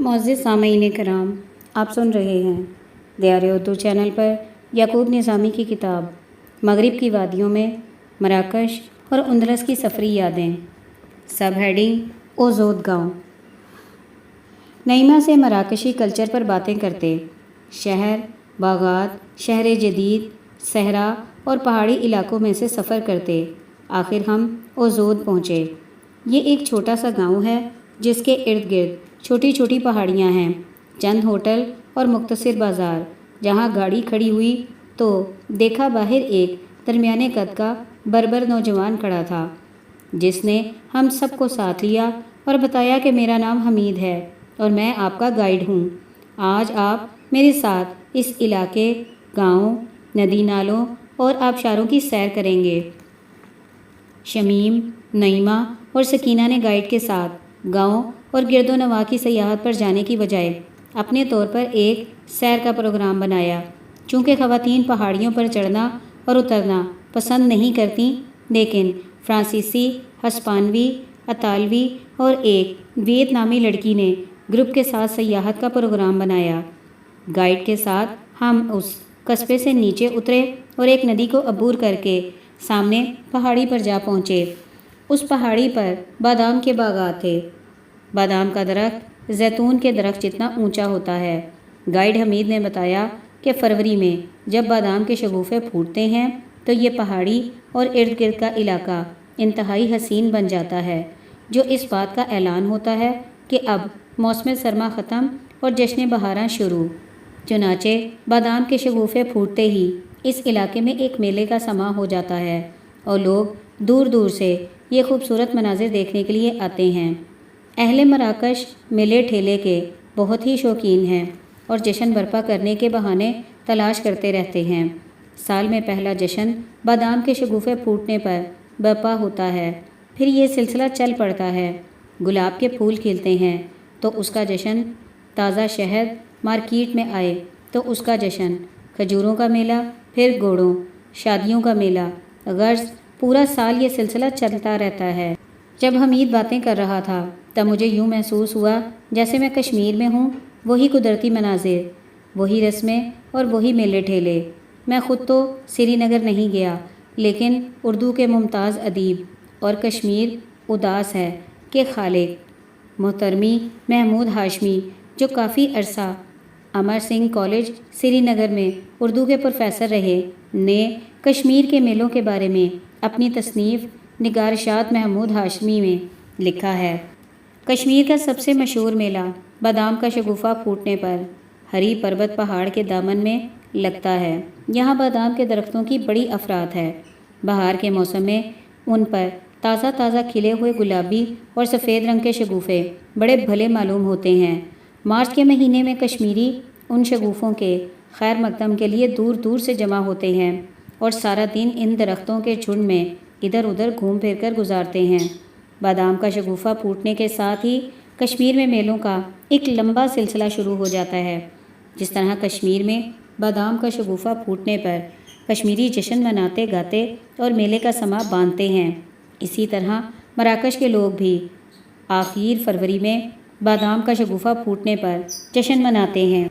معزز سامعین کرام، آپ سن رہے ہیں دیار اردو چینل پر یعقوب نظامی کی کتاب مغرب کی وادیوں میں مراکش اور اندلس کی سفری یادیں، سب ہیڈنگ اوزود گاؤں۔ نعیمہ سے مراکشی کلچر پر باتیں کرتے، شہر، باغات، شہر جدید، صحرا اور پہاڑی علاقوں میں سے سفر کرتے آخر ہم اوزود پہنچے۔ یہ ایک چھوٹا سا گاؤں ہے جس کے ارد گرد چھوٹی چھوٹی پہاڑیاں ہیں، چند ہوٹل اور مختصر بازار۔ جہاں گاڑی کھڑی ہوئی تو دیکھا باہر ایک درمیانے قد کا بربر نوجوان کھڑا تھا، جس نے ہم سب کو ساتھ لیا اور بتایا کہ میرا نام حمید ہے اور میں آپ کا گائیڈ ہوں۔ آج آپ میرے ساتھ اس علاقے، گاؤں، ندی نالوں اور آبشاروں کی سیر کریں گے۔ شمیم، نعیمہ اور سکینہ نے گائیڈ کے ساتھ گاؤں اور گرد و نواح کی سیاحت پر جانے کی بجائے اپنے طور پر ایک سیر کا پروگرام بنایا۔ چونکہ خواتین پہاڑیوں پر چڑھنا اور اترنا پسند نہیں کرتیں، لیکن فرانسیسی، ہسپانوی، اطالوی اور ایک ویتنامی لڑکی نے گروپ کے ساتھ سیاحت کا پروگرام بنایا۔ گائیڈ کے ساتھ ہم اس قصبے سے نیچے اترے اور ایک ندی کو عبور کر کے سامنے پہاڑی پر جا پہنچے۔ اس پہاڑی پر بادام کے باغات تھے۔ بادام کا درخت زیتون کے درخت جتنا اونچا ہوتا ہے۔ گائیڈ حمید نے بتایا کہ فروری میں جب بادام کے شگوفے پھوٹتے ہیں تو یہ پہاڑی اور ارد گرد کا علاقہ انتہائی حسین بن جاتا ہے، جو اس بات کا اعلان ہوتا ہے کہ اب موسم سرما ختم اور جشن بہاراں شروع۔ چنانچہ بادام کے شگوفے پھوٹتے ہی اس علاقے میں ایک میلے کا سماں ہو جاتا ہے اور لوگ دور دور سے یہ خوبصورت مناظر دیکھنے کے لیے آتے ہیں۔ اہل مراکش میلے ٹھیلے کے بہت ہی شوقین ہیں اور جشن برپا کرنے کے بہانے تلاش کرتے رہتے ہیں۔ سال میں پہلا جشن بادام کے شگوفے پھوٹنے پر برپا ہوتا ہے، پھر یہ سلسلہ چل پڑتا ہے۔ گلاب کے پھول کھلتے ہیں تو اس کا جشن، تازہ شہد مارکیٹ میں آئے تو اس کا جشن، کھجوروں کا میلہ، پھر گوڑوں، شادیوں کا میلہ، غرض پورا سال یہ سلسلہ چلتا رہتا ہے۔ جب حمید باتیں کر رہا تھا تب مجھے یوں محسوس ہوا جیسے میں کشمیر میں ہوں، وہی قدرتی مناظر، وہی رسمیں اور وہی میلے ٹھیلے۔ میں خود تو سری نگر نہیں گیا، لیکن اردو کے ممتاز ادیب اور کشمیر اداس ہے کہ خالق محترمی محمود ہاشمی، جو کافی عرصہ امر سنگھ کالج سری نگر میں اردو کے پروفیسر رہے، نے کشمیر کے میلوں کے بارے میں اپنی تصنیف نگارشات محمود ہاشمی میں لکھا ہے۔ کشمیر کا سب سے مشہور میلہ بادام کا شگوفہ پھوٹنے پر ہری پربت پہاڑ کے دامن میں لگتا ہے۔ یہاں بادام کے درختوں کی بڑی افراد ہے۔ بہار کے موسم میں ان پر تازہ تازہ کھلے ہوئے گلابی اور سفید رنگ کے شگوفے بڑے بھلے معلوم ہوتے ہیں۔ مارچ کے مہینے میں کشمیری ان شگوفوں کے خیر مقدم کے لیے دور دور سے جمع ہوتے ہیں اور سارا دن ان درختوں کے جھنڈ میں ادھر ادھر گھوم پھر کر گزارتے ہیں۔ بادام کا شگوفہ پھوٹنے کے ساتھ ہی کشمیر میں میلوں کا ایک لمبا سلسلہ شروع ہو جاتا ہے۔ جس طرح کشمیر میں بادام کا شگوفہ پھوٹنے پر کشمیری جشن مناتے گاتے اور میلے کا سماں باندھتے ہیں، اسی طرح مراکش کے لوگ بھی آخر فروری میں بادام کا شگوفہ پھوٹنے پر جشن مناتے ہیں۔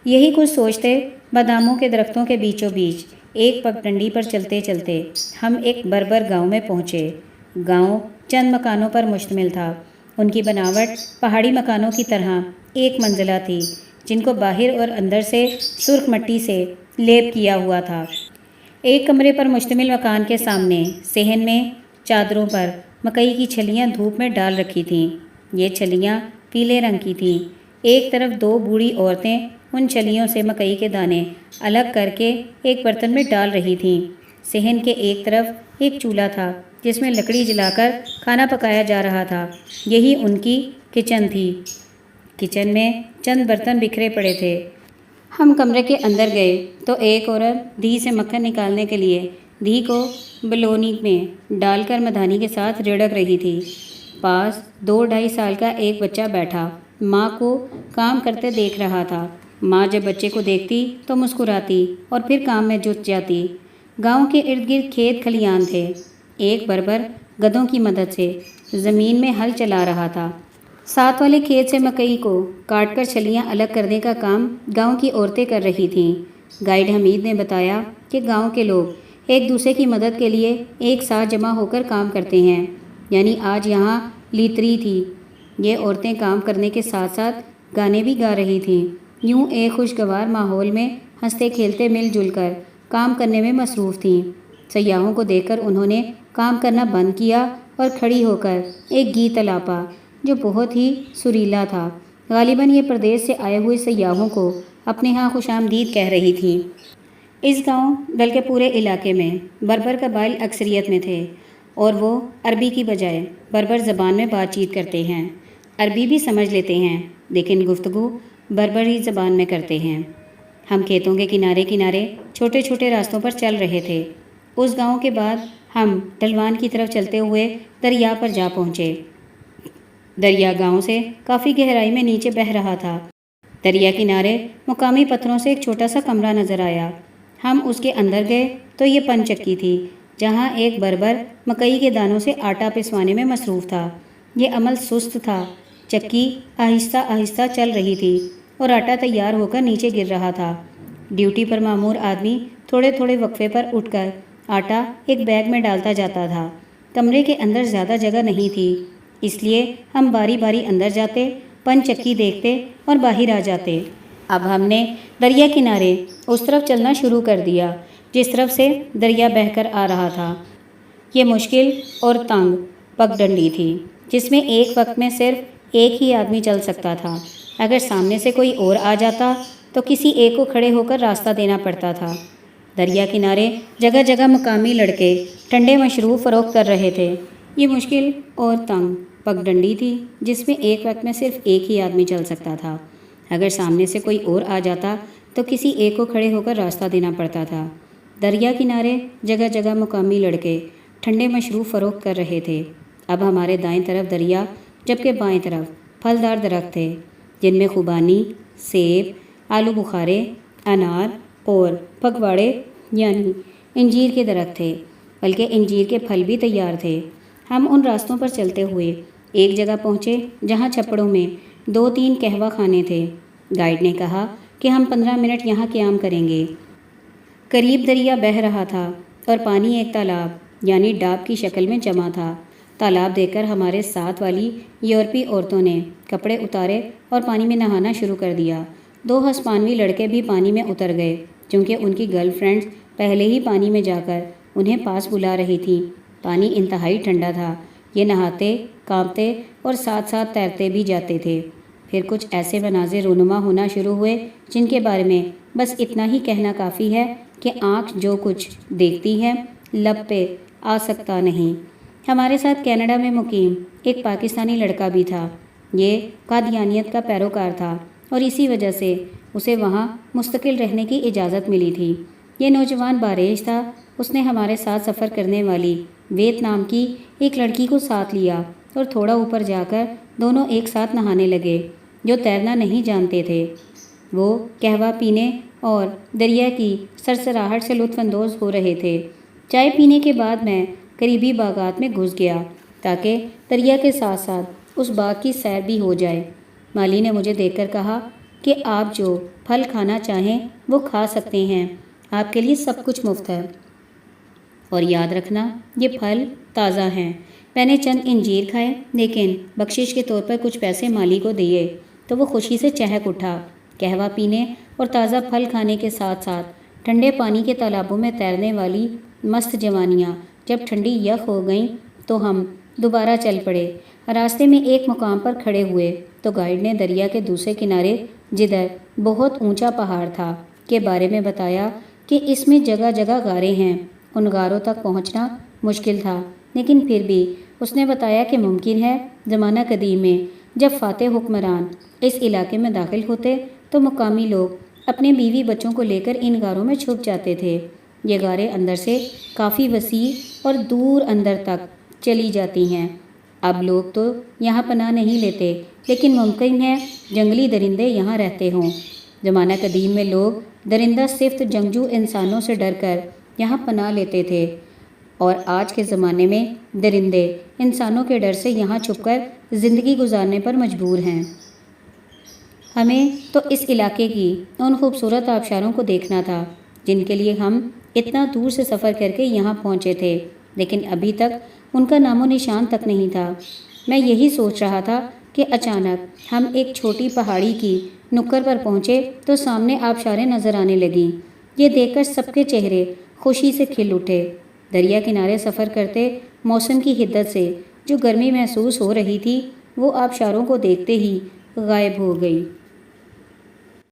یہی کچھ سوچتے باداموں کے درختوں کے بیچوں بیچ ایک پگڈنڈی پر چلتے چلتے ہم ایک بربر گاؤں میں پہنچے۔ گاؤں چند مکانوں پر مشتمل تھا۔ ان کی بناوٹ پہاڑی مکانوں کی طرح ایک منزلہ تھی، جن کو باہر اور اندر سے سرخ مٹی سے لیپ کیا ہوا تھا۔ ایک کمرے پر مشتمل مکان کے سامنے صحن میں چادروں پر مکئی کی چھلیاں دھوپ میں ڈال رکھی تھیں۔ یہ چھلیاں پیلے رنگ کی تھیں۔ ایک طرف دو بوڑھی عورتیں ان چھلیوں سے مکئی کے دانے الگ کر کے ایک برتن میں ڈال رہی تھیں۔ صحن کے ایک طرف ایک چولہا تھا جس میں لکڑی جلا کر کھانا پکایا جا رہا تھا۔ یہی ان کی کچن تھی۔ کچن میں چند برتن بکھرے پڑے تھے۔ ہم کمرے کے اندر گئے تو ایک عورت دھی سے مکھن نکالنے کے لیے دھی کو بلونی میں ڈال کر مدھانی کے ساتھ رڑک رہی تھی۔ پاس 2-2.5 سال کا ایک بچہ بیٹھا ماں کو کام کرتے دیکھ رہا تھا۔ ماں جب بچے کو دیکھتی تو مسکراتی اور پھر کام میں جٹ جاتی۔ گاؤں کے ارد گرد کھیت کھلیان تھے۔ ایک بربر گدھوں کی مدد سے زمین میں ہل چلا رہا تھا۔ ساتھ والے کھیت سے مکئی کو کاٹ کر چھلیاں الگ کرنے کا کام گاؤں کی عورتیں کر رہی تھیں۔ گائیڈ حمید نے بتایا کہ گاؤں کے لوگ ایک دوسرے کی مدد کے لیے ایک ساتھ جمع ہو کر کام کرتے ہیں، یعنی آج یہاں لیتری تھی۔ یہ عورتیں کام کرنے کے ساتھ ساتھ گانے بھی گا رہی تھیں، یوں ایک خوشگوار ماحول میں ہنستے کھیلتے مل جل کر کام کرنے میں مصروف تھیں۔ سیاحوں کو دیکھ کر انہوں نے کام کرنا بند کیا اور کھڑی ہو کر ایک گیت الاپا جو بہت ہی سریلا تھا۔ غالباً یہ پردیس سے آئے ہوئے سیاحوں کو اپنے ہاں خوش آمدید کہہ رہی تھیں۔ اس گاؤں بلکہ پورے علاقے میں بربر قبائل اکثریت میں تھے اور وہ عربی کی بجائے بربر زبان میں بات چیت کرتے ہیں۔ عربی بھی سمجھ لیتے ہیں لیکن گفتگو بربری زبان میں کرتے ہیں۔ ہم کھیتوں کے کنارے کنارے چھوٹے چھوٹے راستوں پر چل رہے تھے۔ اس گاؤں کے بعد ہم ڈھلوان کی طرف چلتے ہوئے دریا پر جا پہنچے۔ دریا گاؤں سے کافی گہرائی میں نیچے بہہ رہا تھا۔ دریا کنارے مقامی پتھروں سے ایک چھوٹا سا کمرہ نظر آیا۔ ہم اس کے اندر گئے تو یہ پن چکی تھی جہاں ایک بربر مکئی کے دانوں سے آٹا پسوانے میں مصروف تھا۔ یہ عمل سست تھا۔ چکی آہستہ آہستہ چل رہی تھی اور آٹا تیار ہو کر نیچے گر رہا تھا۔ ڈیوٹی پر مامور آدمی تھوڑے تھوڑے وقفے پر اٹھ کر آٹا ایک بیگ میں ڈالتا جاتا تھا۔ کمرے کے اندر زیادہ جگہ نہیں تھی، اس لیے ہم باری باری اندر جاتے، پن چکی دیکھتے اور باہر آ جاتے۔ اب ہم نے دریا کنارے اس طرف چلنا شروع کر دیا جس طرف سے دریا بہہ کر آ رہا تھا۔ یہ مشکل اور تنگ پگڈنڈی تھی جس میں ایک وقت میں صرف ایک ہی آدمی چل سکتا تھا۔ اگر سامنے سے کوئی اور آ جاتا تو کسی ایک کو کھڑے ہو کر راستہ دینا پڑتا تھا۔ دریا کنارے جگہ جگہ مقامی لڑکے ٹھنڈے مشروب فروخت کر رہے تھے۔ یہ مشکل اور تنگ پگڈنڈی تھی جس میں ایک وقت میں صرف ایک ہی آدمی چل سکتا تھا۔ اگر سامنے سے کوئی اور آ جاتا تو کسی ایک کو کھڑے ہو کر راستہ دینا پڑتا تھا۔ دریا کنارے جگہ جگہ مقامی لڑکے ٹھنڈے مشروب فروخت کر رہے تھے۔ اب ہمارے دائیں طرف دریا جبکہ بائیں طرف پھلدار درخت تھے جن میں خوبانی، سیب، آلو بخارے، انار اور پھگواڑے یعنی انجیر کے درخت تھے، بلکہ انجیر کے پھل بھی تیار تھے۔ ہم ان راستوں پر چلتے ہوئے ایک جگہ پہنچے جہاں چھپڑوں میں 2-3 قہوہ خانے تھے۔ گائیڈ نے کہا کہ ہم 15 منٹ یہاں قیام کریں گے۔ قریب دریا بہہ رہا تھا اور پانی ایک تالاب یعنی ڈاب کی شکل میں جمع تھا۔ تالاب دیکھ کر ہمارے ساتھ والی یورپی عورتوں نے کپڑے اتارے اور پانی میں نہانا شروع کر دیا۔ 2 ہسپانوی لڑکے بھی پانی میں اتر گئے چونکہ ان کی گرل فرینڈز پہلے ہی پانی میں جا کر انہیں پاس بلا رہی تھیں۔ پانی انتہائی ٹھنڈا تھا۔ یہ نہاتے، کانپتے اور ساتھ ساتھ تیرتے بھی جاتے تھے۔ پھر کچھ ایسے مناظر رونما ہونا شروع ہوئے جن کے بارے میں بس اتنا ہی کہنا کافی ہے کہ آنکھ جو کچھ دیکھتی ہے لب پہ آ سکتا نہیں۔ ہمارے ساتھ کینیڈا میں مقیم ایک پاکستانی لڑکا بھی تھا۔ یہ قادیانیت کا پیروکار تھا اور اسی وجہ سے اسے وہاں مستقل رہنے کی اجازت ملی تھی۔ یہ نوجوان بارعش تھا۔ اس نے ہمارے ساتھ سفر کرنے والی ویت نام کی ایک لڑکی کو ساتھ لیا اور تھوڑا اوپر جا کر دونوں ایک ساتھ نہانے لگے۔ جو تیرنا نہیں جانتے تھے وہ قہوہ پینے اور دریا کی سرسراہٹ سے لطف اندوز ہو رہے تھے۔ چائے پینے کے بعد میں قریبی باغات میں گھس گیا تاکہ دریا کے ساتھ ساتھ اس باغ کی سیر بھی ہو جائے۔ مالی نے مجھے دیکھ کر کہا کہ آپ جو پھل کھانا چاہیں وہ کھا سکتے ہیں، آپ کے لیے سب کچھ مفت ہے، اور یاد رکھنا یہ پھل تازہ ہیں۔ میں نے چند انجیر کھائے لیکن بخشش کے طور پر کچھ پیسے مالی کو دیے تو وہ خوشی سے چہک اٹھا۔ قہوہ پینے اور تازہ پھل کھانے کے ساتھ ساتھ ٹھنڈے پانی کے تالابوں میں تیرنے والی مست جوانیاں جب ٹھنڈی یک ہو گئیں تو ہم دوبارہ چل پڑے۔ راستے میں ایک مقام پر کھڑے ہوئے تو گائیڈ نے دریا کے دوسرے کنارے جدھر بہت اونچا پہاڑ تھا کے بارے میں بتایا کہ اس میں جگہ جگہ غاریں ہیں۔ ان غاروں تک پہنچنا مشکل تھا لیکن پھر بھی اس نے بتایا کہ ممکن ہے زمانہ قدیم میں جب فاتح حکمران اس علاقے میں داخل ہوتے تو مقامی لوگ اپنے بیوی بچوں کو لے کر ان غاروں میں چھپ جاتے تھے۔ یہ غاریں اندر سے کافی وسیع اور دور اندر تک چلی جاتی ہیں۔ اب لوگ تو یہاں پناہ نہیں لیتے لیکن ممکن ہے جنگلی درندے یہاں رہتے ہوں۔ زمانہ قدیم میں لوگ درندہ صفت جنگجو انسانوں سے ڈر کر یہاں پناہ لیتے تھے اور آج کے زمانے میں درندے انسانوں کے ڈر سے یہاں چھپ کر زندگی گزارنے پر مجبور ہیں۔ ہمیں تو اس علاقے کی ان خوبصورت آبشاروں کو دیکھنا تھا جن کے لیے ہم اتنا دور سے سفر کر کے یہاں پہنچے تھے، لیکن ابھی تک ان کا نام و نشان تک نہیں تھا۔ میں یہی سوچ رہا تھا کہ اچانک ہم ایک چھوٹی پہاڑی کی نکر پر پہنچے تو سامنے آبشاریں نظر آنے لگیں۔ یہ دیکھ کر سب کے چہرے خوشی سے کھل اٹھے۔ دریا کنارے سفر کرتے موسم کی حدت سے جو گرمی محسوس ہو رہی تھی وہ آبشاروں کو دیکھتے ہی غائب ہو گئی۔